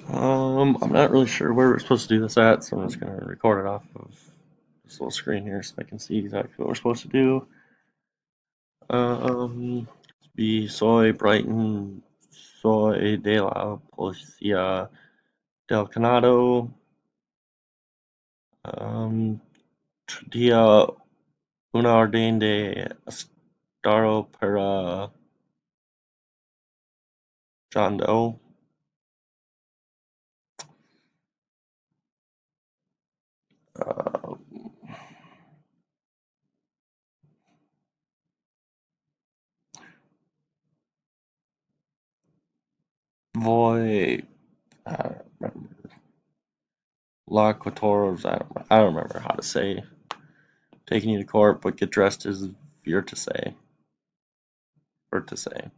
I'm not really sure where we're supposed to do this at, so I'm just gonna record it off of this little screen here so I can see exactly what we're supposed to do. Be soy Brighton, soy de la Policía del Canado, um, día una orden de estado para John Doe. Uh, Voy, I don't remember. La Quatorze, I don't remember how to say. Taking you to court, but get dressed as you're to say, or to say.